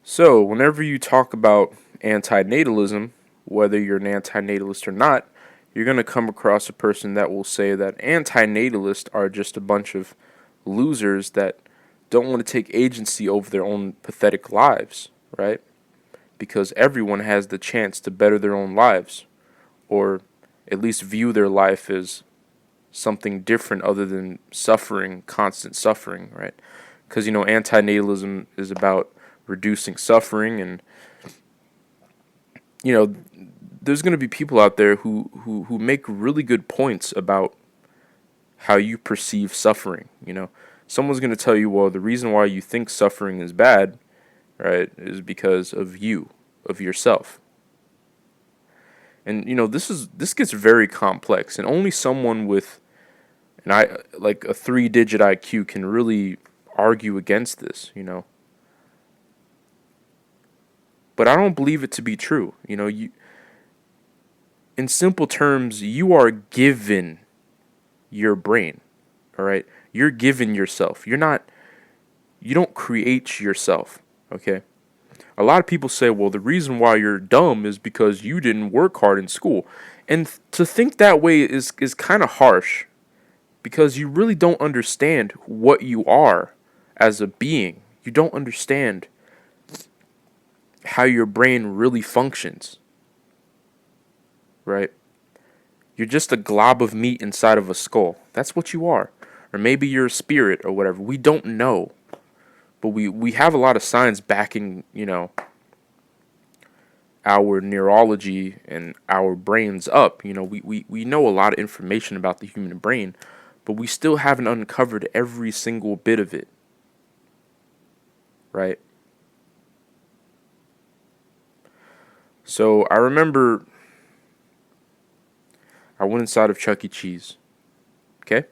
So, whenever you talk about antinatalism, whether you're an antinatalist or not, you're going to come across a person that will say that antinatalists are just a bunch of losers that don't want to take agency over their own pathetic lives, right? Because everyone has the chance to better their own lives, or at least view their life as something different other than suffering, constant suffering, right? Because, antinatalism is about reducing suffering, and, you know, there's going to be people out there who make really good points about how you perceive suffering. Someone's going to tell you, well, the reason why you think suffering is bad, right, is because of you, of yourself. And this gets very complex, and only someone with like a 3-digit IQ can really argue against this. But I don't believe it to be true. In simple terms, you are given your brain, all right? You're given yourself. You don't create yourself, okay? A lot of people say, well, the reason why you're dumb is because you didn't work hard in school. And to think that way is kind of harsh, because you really don't understand what you are as a being. You don't understand how your brain really functions, right? You're just a glob of meat inside of a skull. That's what you are. Or maybe you're a spirit or whatever. We don't know. But we have a lot of science backing, our neurology and our brains up. We know a lot of information about the human brain, but we still haven't uncovered every single bit of it. Right? So I remember I went inside of Chuck E. Cheese. Okay?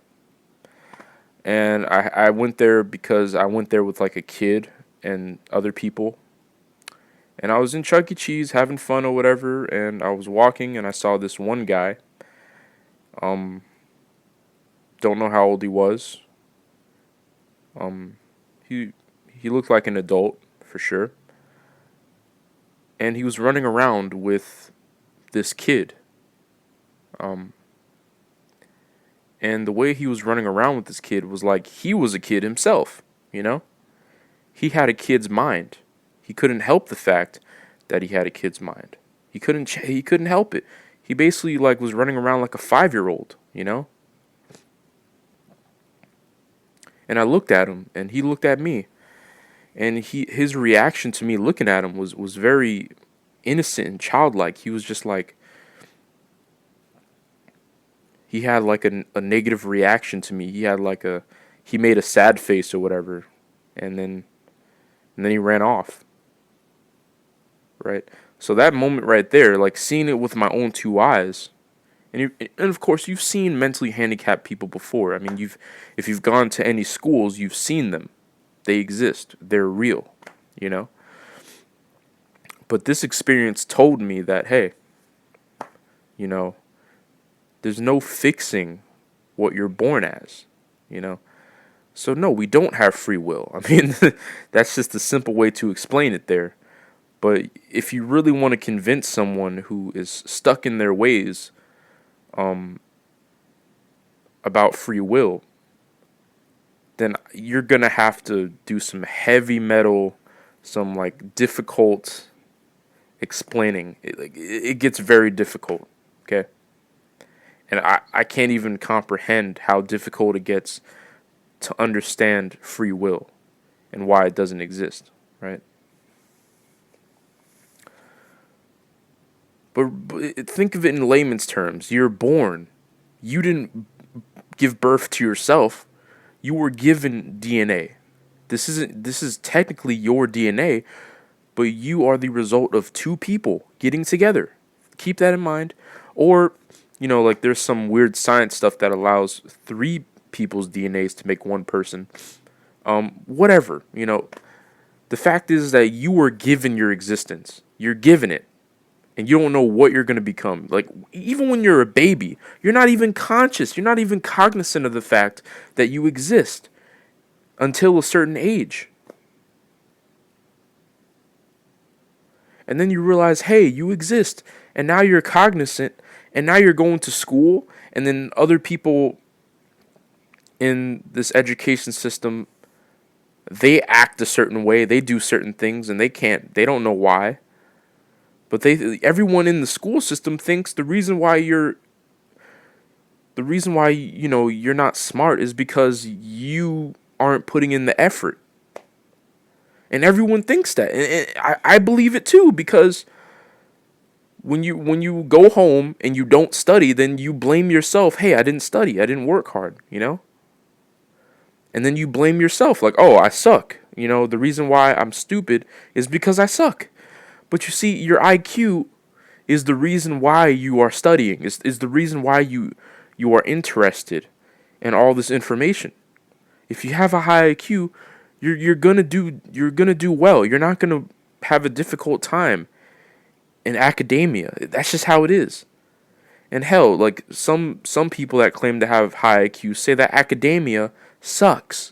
And I went there because I went there with like a kid and other people. And I was in Chuck E. Cheese having fun or whatever, and I was walking and I saw this one guy. Um, don't know how old he was. Um, he looked like an adult for sure, and he was running around with this kid. Um, and the way he was running around with this kid was like he was a kid himself. You know, he had a kid's mind. He couldn't help the fact that he had a kid's mind. He couldn't help it. He basically like was running around like a 5-year-old. And I looked at him, and he looked at me, and his reaction to me looking at him was very innocent and childlike. He was just like he had like a negative reaction to me. He made a sad face or whatever, and then he ran off. Right. So that moment right there, like seeing it with my own two eyes, and of course you've seen mentally handicapped people before. I mean, if you've gone to any schools, you've seen them. They exist. They're real. You know. But this experience told me that, hey, you know, there's no fixing what you're born as. You know. So no, we don't have free will. I mean, that's just a simple way to explain it there. But if you really want to convince someone who is stuck in their ways, um, about free will, then you're gonna have to do some heavy metal, some like difficult explaining. It gets very difficult. Okay, and I can't even comprehend how difficult it gets to understand free will and why it doesn't exist. Right. But think of it in layman's terms. You're born. You didn't give birth to yourself. You were given DNA. This is technically your DNA, but you are the result of two people getting together. Keep that in mind. Or, like there's some weird science stuff that allows three people's DNAs to make one person. Whatever. The fact is that you were given your existence. You're given it. And you don't know what you're going to become. Like, even when you're a baby, you're not even conscious. You're not even cognizant of the fact that you exist until a certain age. And then you realize, hey, you exist. And now you're cognizant. And now you're going to school. And then other people in this education system, they act a certain way. They do certain things and they don't know why. But everyone in the school system thinks the reason why you're not smart is because you aren't putting in the effort. And everyone thinks that. And I believe it too, because when you go home and you don't study, then you blame yourself. Hey, I didn't study. I didn't work hard, And then you blame yourself like, "Oh, I suck." The reason why I'm stupid is because I suck. But you see, your IQ is the reason why you are studying. Is the reason why you are interested in all this information. If you have a high IQ, you're gonna do well. You're not gonna have a difficult time in academia. That's just how it is. And hell, like some people that claim to have high IQ say that academia sucks,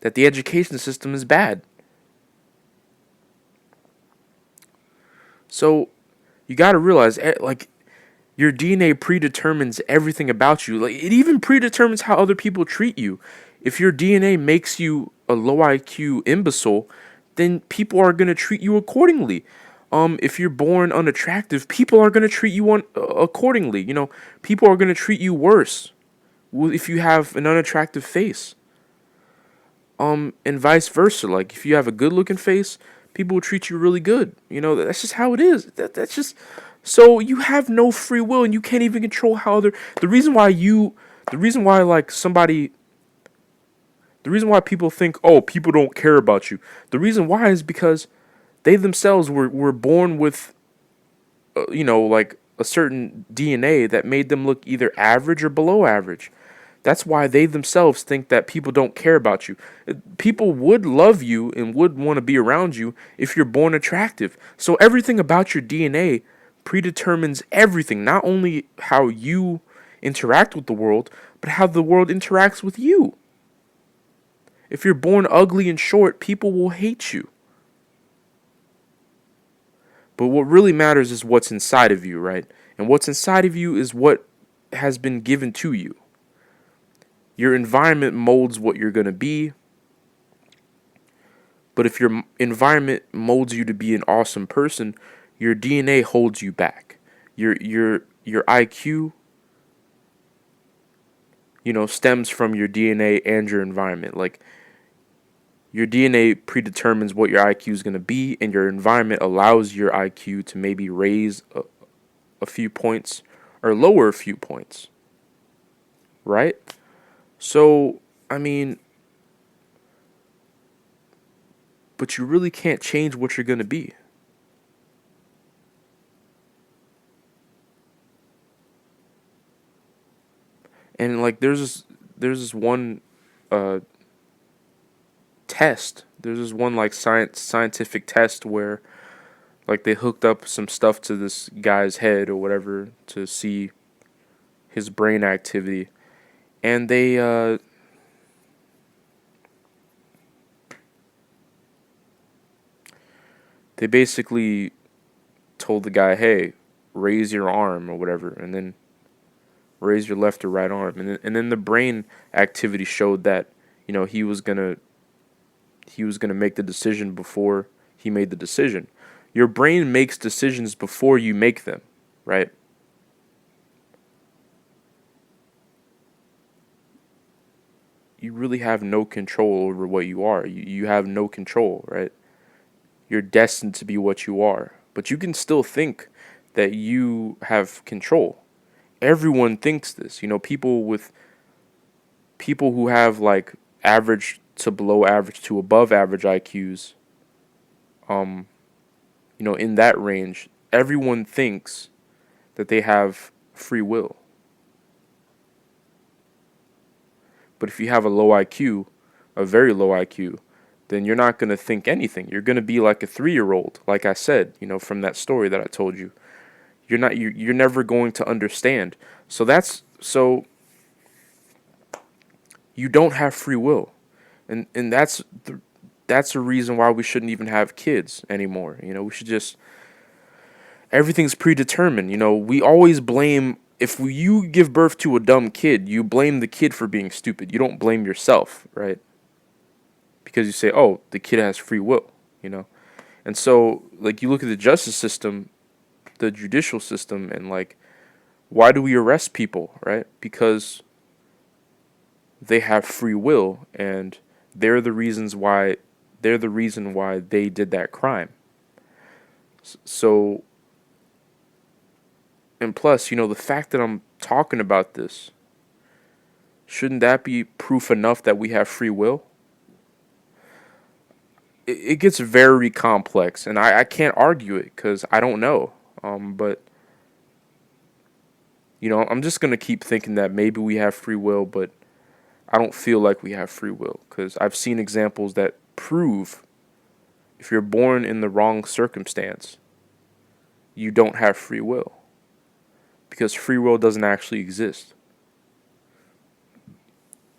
that the education system is bad. So you got to realize, like, your DNA predetermines everything about you. Like, it even predetermines how other people treat you. If your DNA makes you a low IQ imbecile, then people are gonna treat you accordingly. If you're born unattractive, people are gonna treat you accordingly. People are gonna treat you worse if you have an unattractive face. And vice versa. Like, if you have a good looking face, people will treat you really good. That's just how it is. That's just so you have no free will and you can't even control how other. The reason why like somebody, the reason why people think, oh, people don't care about you. The reason why is because they themselves were born with, like a certain DNA that made them look either average or below average. That's why they themselves think that people don't care about you. People would love you and would want to be around you if you're born attractive. So everything about your DNA predetermines everything, not only how you interact with the world, but how the world interacts with you. If you're born ugly and short, people will hate you. But what really matters is what's inside of you, right? And what's inside of you is what has been given to you. Your environment molds what you're going to be. But if your environment molds you to be an awesome person, your DNA holds you back. Your IQ, stems from your DNA and your environment. Like, your DNA predetermines what your IQ is going to be, and your environment allows your IQ to maybe raise a few points or lower a few points. Right? So, I mean, but you really can't change what you're going to be. And like there's this one test. There's this one like scientific test where like they hooked up some stuff to this guy's head or whatever to see his brain activity, and they basically told the guy, "Hey, raise your arm or whatever," and then raise your left or right arm, and then the brain activity showed that he was gonna make the decision before he made the decision. Your brain makes decisions before you make them, right? You really have no control over what you are. You have no control, right? You're destined to be what you are, but you can still think that you have control. Everyone thinks this. People who have like average to below average to above average IQs, um, in that range, everyone thinks that they have free will. But if you have a low IQ, a very low IQ, then you're not going to think anything. You're going to be like a 3-year-old, like I said, from that story that I told you. You're never going to understand. So you don't have free will. And that's a reason why we shouldn't even have kids anymore. We should just Everything's predetermined. We always blame, if you give birth to a dumb kid, you blame the kid for being stupid. You don't blame yourself, right? Because you say, oh, the kid has free will, you know? And so, like, you look at the justice system, the judicial system, and, like, why do we arrest people, right? Because they have free will, and they're the reasons why, they're the reason why they did that crime. So, and plus, the fact that I'm talking about this, shouldn't that be proof enough that we have free will? It gets very complex, and I can't argue it because I don't know. But I'm just gonna keep thinking that maybe we have free will, but I don't feel like we have free will because I've seen examples that prove if you're born in the wrong circumstance, you don't have free will because free will doesn't actually exist.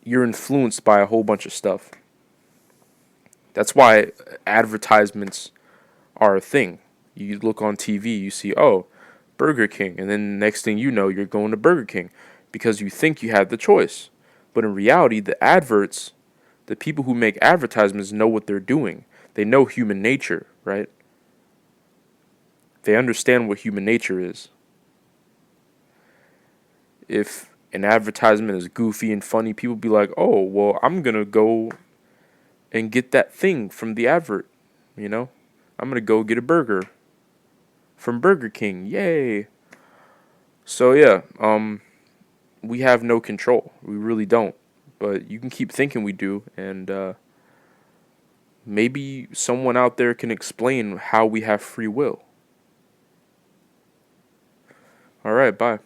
You're influenced by a whole bunch of stuff. That's why advertisements are a thing. You look on TV, you see, oh, Burger King, and then the next thing you know, you're going to Burger King because you think you have the choice. But in reality, the people who make advertisements know what they're doing. They know human nature, right? They understand what human nature is. If an advertisement is goofy and funny, people be like, oh, well, I'm going to go and get that thing from the advert, you know? I'm going to go get a burger from Burger King. Yay. So yeah, we have no control. We really don't. But you can keep thinking we do, and maybe someone out there can explain how we have free will. All right, bye.